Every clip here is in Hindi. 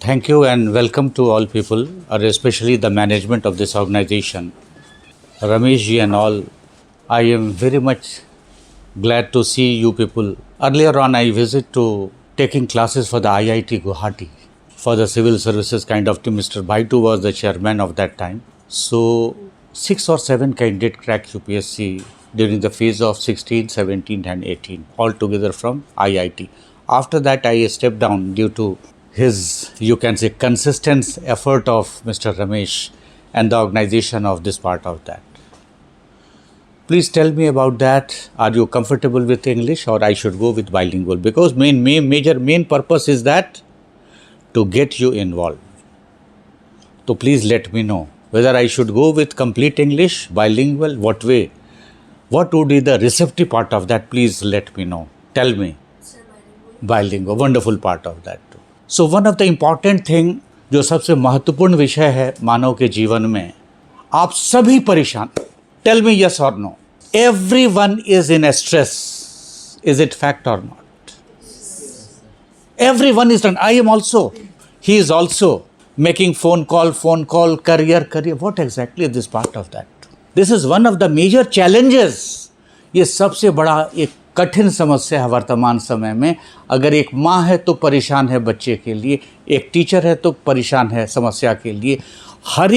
Thank you and welcome to all people, or especially the management of this organization. Ramesh ji and all, I am very much glad to see you people. Earlier on, I visit to taking classes for the IIT Guwahati for the civil services kind of team. Mr. Baitu was the chairman of that time. So 6 or 7 candidates cracked UPSC during the phase of 16, 17 and 18, all together from IIT. After that, I stepped down due to his, you can say, consistent effort of Mr. Ramesh and the organization of this part of that. Please tell me about that. Are you comfortable with English or I should go with bilingual? Because main purpose is that to get you involved. So please let me know whether I should go with complete English, bilingual, what way? What would be the receptive part of that? Please let me know. Tell me. Bilingual, wonderful part of that too. So one of the important thing, जो सबसे महत्वपूर्ण विषय है मानव के जीवन में, आप सभी परेशान. Tell me yes or no. Everyone is in a stress. Is it fact or not? Everyone is done. I am also. He is also making phone call, career. What exactly is this part of that? This is one of the major challenges. ये सबसे बड़ा एक कठिन समस्या है वर्तमान समय में. अगर एक माँ है तो परेशान है बच्चे के लिए, एक टीचर है तो परेशान है समस्या के लिए. हर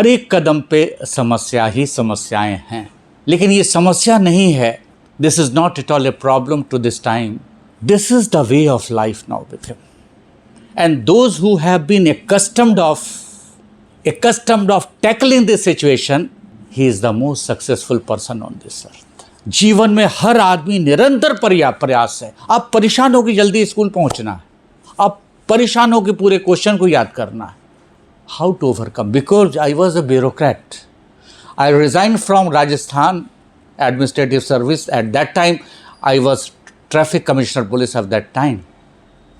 एक कदम पे समस्या ही समस्याएं हैं. लेकिन ये समस्या नहीं है. This is not at all a problem to this time. This is the way of life now with him. And those who have been accustomed of tackling this situation, he is the most successful person on this earth. जीवन में हर आदमी निरंतर प्रयास है. आप परेशान हो कि जल्दी स्कूल पहुंचना है, आप परेशान हो कि पूरे क्वेश्चन को याद करना है. How to overcome? Because I was a bureaucrat. I resigned from Rajasthan Administrative Service. At that time, I was Traffic Commissioner Police of that time.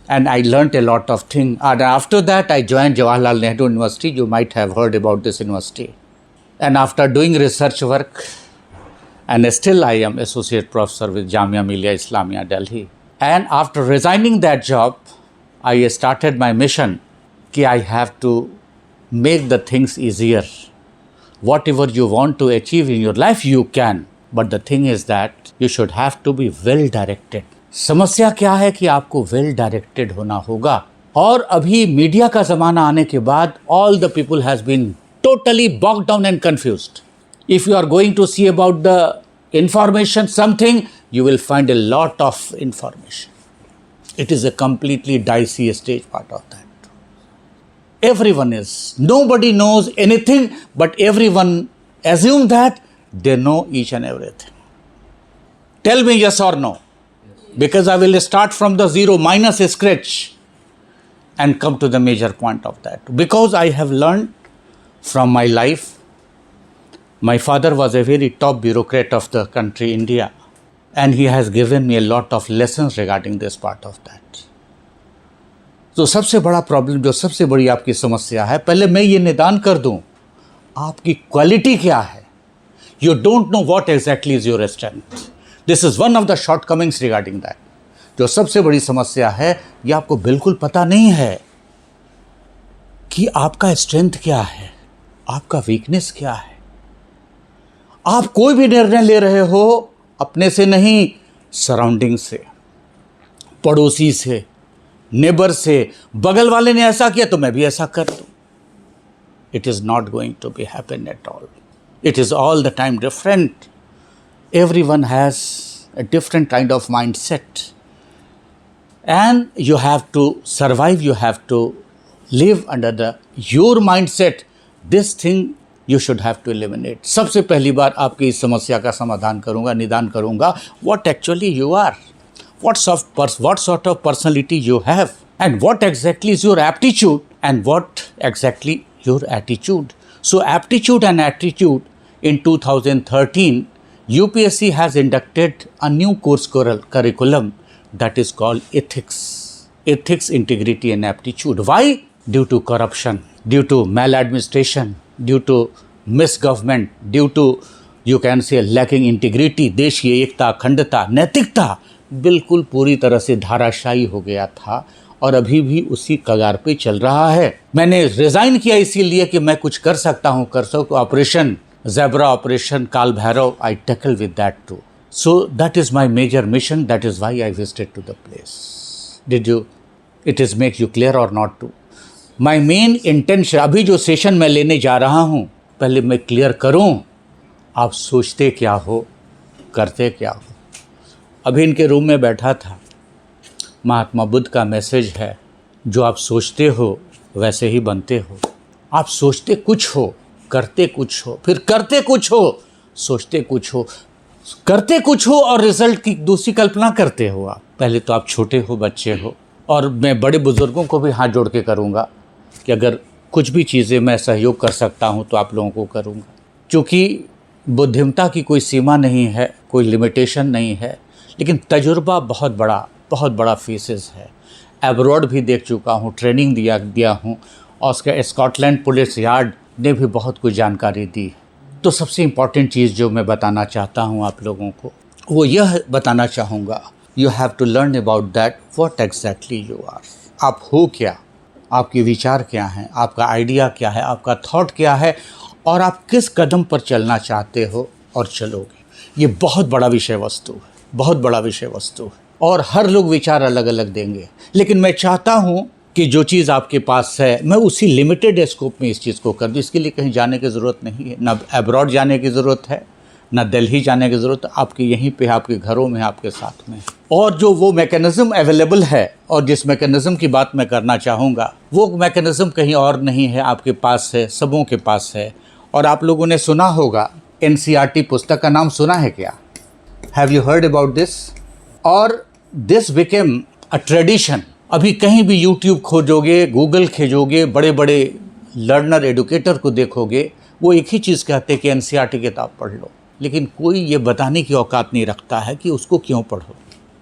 And I learnt a lot of things. And after that, I joined Jawaharlal Nehru University. You might have heard about this university. And after doing research work, and still I am Associate Professor with Jamia Millia Islamia, Delhi. And after resigning that job, I started my mission कि I have to make the things easier. Whatever you want to achieve in your life, you can. But the thing is that you should have to be well directed. समस्या क्या है कि आपको well directed होना होगा. और अभी मीडिया का ज़माना आने के बाद all the people has been totally bogged down and confused. If you are going to see about the information, something, you will find a lot of information. It is a completely dicey stage part of that. Everyone is. Nobody knows anything, but everyone assume that they know each and everything. Tell me yes or no. Because I will start from the zero minus scratch and come to the major point of that. Because I have learned from my life. My father was a very top bureaucrat of the country, India, and he has given me a lot of lessons regarding this part of that. तो सबसे बड़ा प्रॉब्लम, जो सबसे बड़ी आपकी समस्या है, पहले मैं ये निदान कर दूं, आपकी क्वालिटी क्या है. You don't know what exactly is your strength. This is one of the shortcomings regarding that. जो सबसे बड़ी समस्या है, ये आपको बिल्कुल पता नहीं है कि आपका स्ट्रेंथ क्या है, आपका वीकनेस क्या है. आप कोई भी निर्णय ले रहे हो अपने से नहीं, सराउंडिंग से, पड़ोसी से, नेबर से. बगल वाले ने ऐसा किया तो मैं भी ऐसा कर दूं. It is not going to be happen at all. It is all the time different. Everyone has a different kind of mindset, and you have to survive, you have to live under your mindset. This thing you should have to eliminate. सबसे पहली बार आपकी इस समस्या का समाधान करूंगा, निदान करूंगा. What actually you are, what sort of personality you have, and what exactly is your aptitude, and what exactly your attitude. So aptitude and attitude, in 2013, UPSC has inducted a new course curriculum that is called ethics. Ethics, integrity and aptitude. Why? Due to corruption, due to maladministration, due to misgovernment, due to, you can say, lacking integrity. देश की एकता, अखंडता, नैतिकता बिल्कुल पूरी तरह से धाराशायी हो गया था. और अभी भी उसी कगार पे चल रहा है। मैंने रिज़ाइन किया इसीलिए कि मैं कुछ कर सकता हूँ, कर सकूँ। Operation zebra, operation Kaal Bhairav, I tackle with that too. So that is my major mission, that is why I visited to the place. Did you it is make you clear और not to? My main intention, अभी जो सेशन मैं लेने जा रहा हूँ, पहले मैं क्लियर करूँ आप सोचते क्या हो, करते क्या हो। अभी इनके रूम में बैठा था, महात्मा बुद्ध का मैसेज है, जो आप सोचते हो वैसे ही बनते हो। आप सोचते कुछ हो, करते कुछ हो, फिर करते कुछ हो, सोचते कुछ हो, करते कुछ हो और रिजल्ट की दूसरी कल्पना करते हो आप। पहले तो आप छोटे हो, बच्चे हो, और मैं बड़े बुजुर्गों को भी हाथ जोड़ के करूँगा कि अगर कुछ भी चीज़ें मैं सहयोग कर सकता हूँ तो आप लोगों को करूँगा, क्योंकि बुद्धिमता की कोई सीमा नहीं है, कोई लिमिटेशन नहीं है, लेकिन तजुर्बा बहुत बड़ा फीसेस है। एब्रॉड भी देख चुका हूँ, ट्रेनिंग दिया हूँ, और उसके स्कॉटलैंड पुलिस यार्ड ने भी बहुत कुछ जानकारी दी। तो सबसे इम्पॉर्टेंट चीज़ जो मैं बताना चाहता हूँ आप लोगों को, वो यह बताना चाहूँगा, you have to learn about that what exactly you are. आप हो क्या, आपके विचार क्या हैं, आपका आइडिया क्या है, आपका थॉट क्या है, और आप किस कदम पर चलना चाहते हो और चलोगे। ये बहुत बड़ा विषय वस्तु है, बहुत बड़ा विषय वस्तु है, और हर लोग विचार अलग अलग देंगे। लेकिन मैं चाहता हूँ कि जो चीज़ आपके पास है, मैं उसी लिमिटेड स्कोप में इस चीज़ को कर दूँ। इसके लिए कहीं जाने की ज़रूरत नहीं है, ना अब्रॉड जाने की ज़रूरत है, ना दिल्ली जाने की ज़रूरत। आपके यहीं पे, आपके घरों में, आपके साथ में। और जो वो मैकेनिज़्म अवेलेबल है, और जिस मैकेनिज़्म की बात मैं करना चाहूँगा, वो मैकेनिज़्म कहीं और नहीं है, आपके पास है, सबों के पास है। और आप लोगों ने सुना होगा, NCERT पुस्तक का नाम सुना है क्या? Have you heard about this? और दिस बिकेम अ ट्रेडिशन। अभी कहीं भी यूट्यूब खोजोगे, गूगल खोजोगे, बड़े बड़े लर्नर एडुकेटर को देखोगे, वो एक ही चीज़ कहते हैं कि NCERT किताब पढ़ लो। लेकिन कोई ये बताने की औकात नहीं रखता है कि उसको क्यों पढ़ो।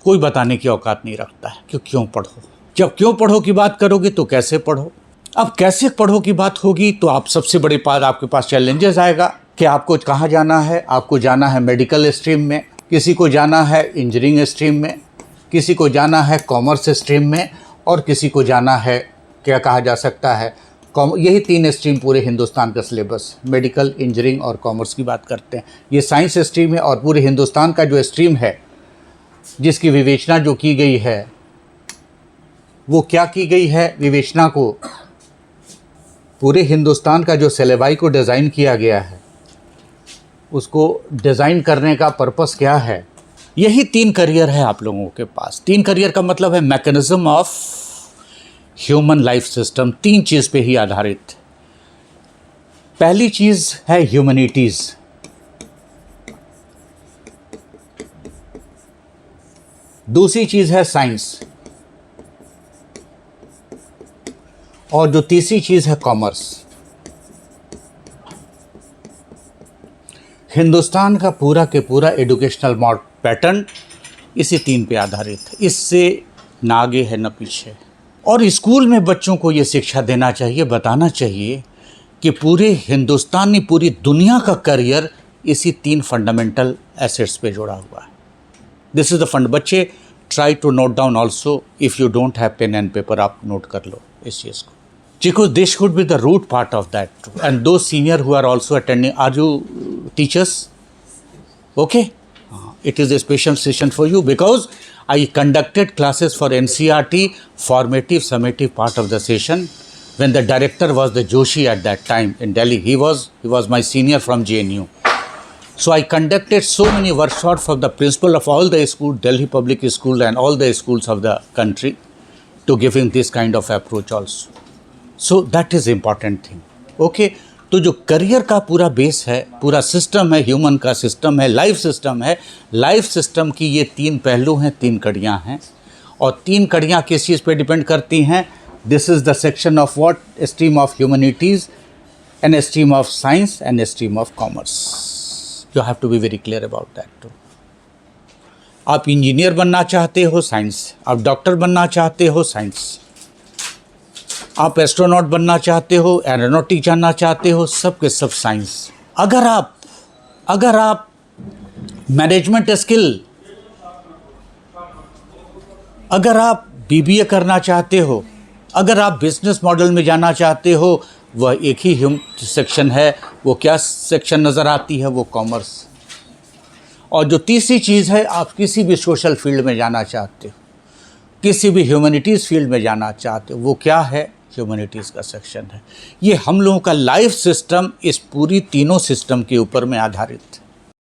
कोई बताने की औकात नहीं रखता है कि क्यों पढ़ो। जब क्यों पढ़ो की बात करोगे तो कैसे पढ़ो। अब कैसे पढ़ो की बात होगी तो आप सबसे बड़ी बात, आपके पास चैलेंजेस आएगा कि आपको कहाँ जाना है। आपको जाना है मेडिकल स्ट्रीम में, किसी को जाना है इंजीनियरिंग स्ट्रीम में, किसी को जाना है कॉमर्स स्ट्रीम में, और किसी को जाना है, क्या कहा जा सकता है, यही 3 स्ट्रीम पूरे हिंदुस्तान का सिलेबस, मेडिकल, इंजीनियरिंग और कॉमर्स की बात करते हैं। ये साइंस स्ट्रीम है, और पूरे हिंदुस्तान का जो स्ट्रीम है, जिसकी विवेचना जो की गई है, वो क्या की गई है विवेचना को, पूरे हिंदुस्तान का जो सिलेबाई को डिज़ाइन किया गया है, उसको डिज़ाइन करने का पर्पस क्या है। यही 3 करियर है आप लोगों के पास। 3 करियर का मतलब है mechanism of human life system, 3 चीज़ पे ही आधारित। पहली चीज़ है ह्यूमैनिटीज़, दूसरी चीज़ है साइंस, और जो तीसरी चीज़ है कॉमर्स। हिंदुस्तान का पूरा के पूरा एजुकेशनल पैटर्न इसी 3 पे आधारित है। इससे ना आगे है न पीछे। और स्कूल में बच्चों को ये शिक्षा देना चाहिए, बताना चाहिए कि पूरे हिंदुस्तान नहीं, पूरी दुनिया का करियर इसी 3 फंडामेंटल एसेट्स पे जुड़ा हुआ है। This is the fund. बच्चे try to note down also, if you don't have pen and paper, आप नोट कर लो इस चीज़ को, because this should be the root part of that too. And those senior who are also attending, are you teachers? Okay, it is a special session for you because I conducted classes for NCERT formative summative part of the session when the director was the Joshi at that time in Delhi. He was my senior from JNU. So I conducted so many workshops for the principal of all the school, Delhi public school and all the schools of the country, to giving this kind of approach also. So that is important thing. Okay, तो जो करियर का पूरा बेस है, पूरा सिस्टम है, ह्यूमन का सिस्टम है, लाइफ सिस्टम है। लाइफ सिस्टम की ये 3 पहलू हैं, 3 कड़ियाँ हैं, और 3 कड़ियाँ किस चीज़ पे डिपेंड करती हैं। This is the section of what, stream of humanities and stream of science and stream of commerce. You have to be very clear about that too. आप इंजीनियर बनना चाहते हो, साइंस। आप डॉक्टर बनना चाहते हो, साइंस। आप एस्ट्रोनॉट बनना चाहते हो, एरोनॉटिक जानना चाहते हो, सब के सब साइंस। अगर आप मैनेजमेंट स्किल, अगर आप बीबीए करना चाहते हो, अगर आप बिजनेस मॉडल में जाना चाहते हो, वह एक ही सेक्शन है। वो क्या सेक्शन नज़र आती है? वो कॉमर्स। और जो तीसरी चीज़ है, आप किसी भी सोशल फील्ड में जाना चाहते हो, किसी भी ह्यूमैनिटीज़ फील्ड में जाना चाहते हो, वो क्या है? ह्यूमैनिटीज़ का सेक्शन है। ये हम लोगों का लाइफ सिस्टम इस पूरी तीनों सिस्टम के ऊपर में आधारित है।